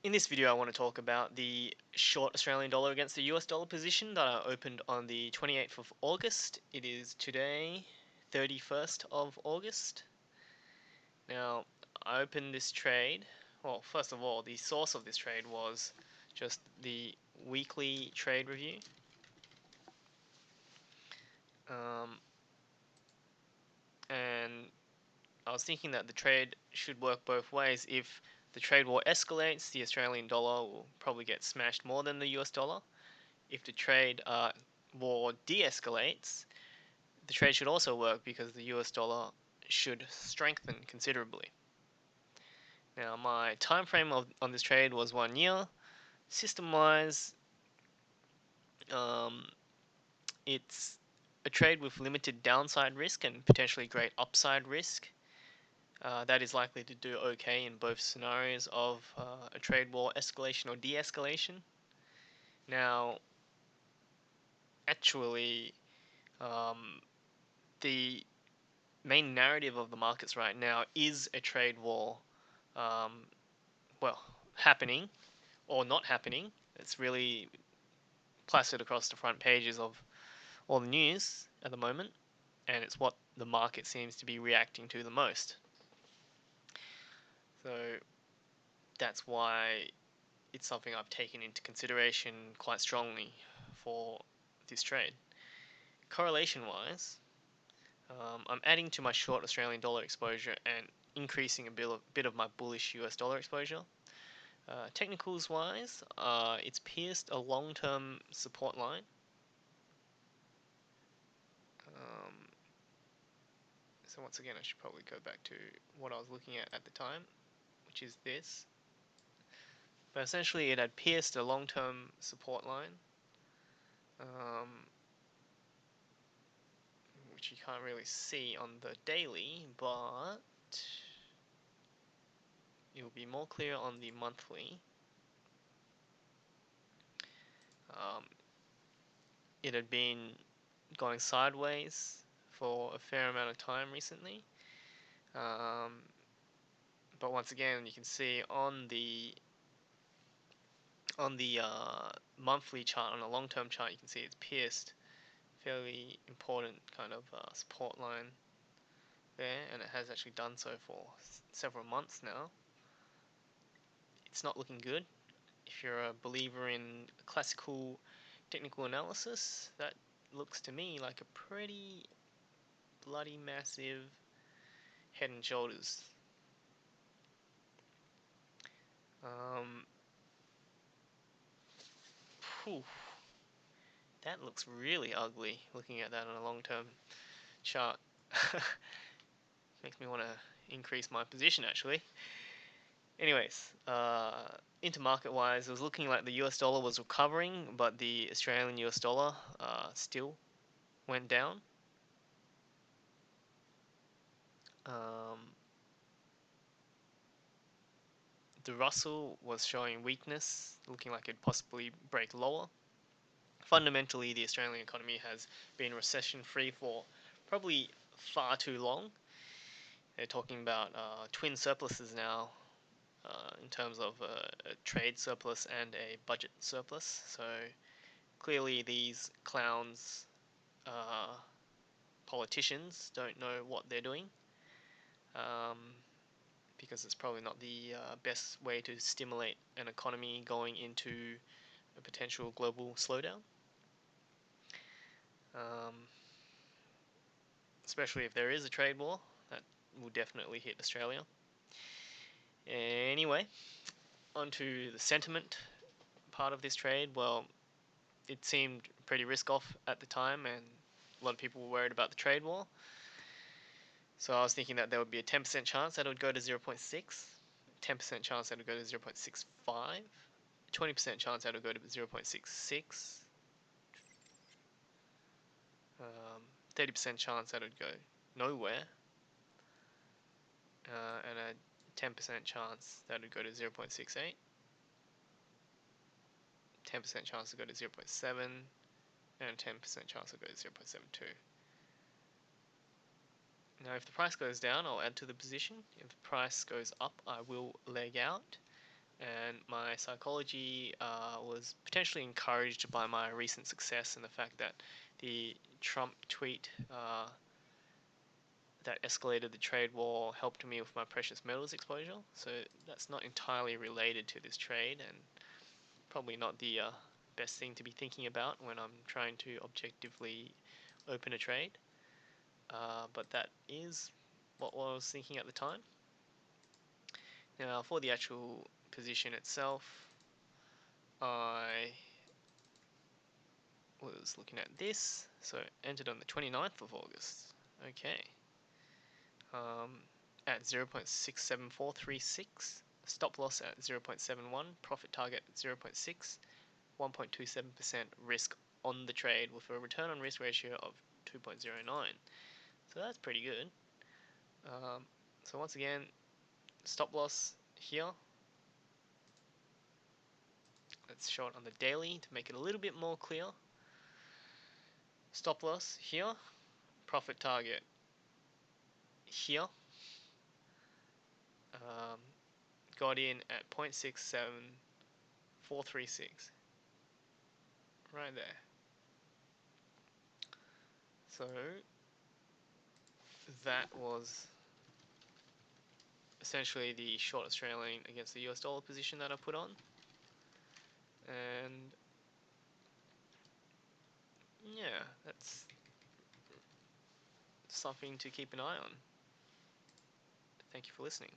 In this video I want to talk about the short Australian dollar against the US dollar position that I opened on the 28th of August. It is today, 31st of August. Now, I opened this trade. Well, first of all, the source of this trade was just the weekly trade review. And I was thinking that the trade should work both ways. If the trade war escalates, the Australian dollar will probably get smashed more than the US dollar. If the trade war de-escalates, the trade should also work because the US dollar should strengthen considerably. Now, my time frame on this trade was 1 year. System-wise, it's a trade with limited downside risk and potentially great upside risk. That is likely to do okay in both scenarios of a trade war escalation or de-escalation. Now, actually, the main narrative of the markets right now is a trade war, um, well, happening or not happening. It's really plastered across the front pages of all the news at the moment, and it's what the market seems to be reacting to the most. So that's why it's something I've taken into consideration quite strongly for this trade. Correlation wise, I'm adding to my short Australian dollar exposure and increasing a bit of my bullish US dollar exposure. Technicals wise, it's pierced a long term support line. Um, so once again, I should probably go back to what I was looking at the time, which is this. But essentially, it had pierced a long term support line, which you can't really see on the daily, but it will be more clear on the monthly. Um, it had been going sideways for a fair amount of time recently. But once again, you can see on the monthly chart, on a long-term chart, you can see it's pierced fairly important kind of support line there, and it has actually done so for several months now. It's not looking good. If you're a believer in classical technical analysis, that looks to me like a pretty bloody massive head and shoulders. Whew, that looks really ugly looking at that on a long-term chart. Makes me want to increase my position actually. Anyways, intermarket wise, it was looking like the US dollar was recovering, but the Australian US dollar still went down. The Russell was showing weakness, looking like it'd possibly break lower. Fundamentally, the Australian economy has been recession free for probably far too long. They're talking about twin surpluses now in terms of a trade surplus and a budget surplus. So clearly, these clowns, politicians, don't know what they're doing because it's probably not the best way to stimulate an economy going into a potential global slowdown. Especially if there is a trade war, that will definitely hit Australia. Anyway, onto the sentiment part of this trade. Well, it seemed pretty risk off at the time, and a lot of people were worried about the trade war. So I was thinking that there would be a 10% chance that it would go to 0.6, 10% chance that it would go to 0.65, 20% chance that it would go to 0.66, 30% chance that it would go nowhere, and a 10% chance that it would go to 0.68, 10% chance to go to 0.7, and a 10% chance to go to 0.72. Now if the price goes down, I'll add to the position. If the price goes up, I will leg out. and my psychology was potentially encouraged by my recent success and the fact that the Trump tweet that escalated the trade war helped me with my precious metals exposure. So that's not entirely related to this trade, and probably not the best thing to be thinking about when I'm trying to objectively open a trade. But that is what I was thinking at the time. Now, for the actual position itself, I was looking at this. So entered on the 29th of August. Okay. At 0.67436. Stop loss at 0.71. Profit target at 0.6. 1.27% risk on the trade with a return on risk ratio of 2.09. So that's pretty good. So once again, stop loss here. Let's show it on the daily to make it a little bit more clear. Stop loss here. Profit target here. Got in at 0.67436. Right there. So that was essentially the short Australian against the US dollar position that I put on. And yeah, that's something to keep an eye on. Thank you for listening.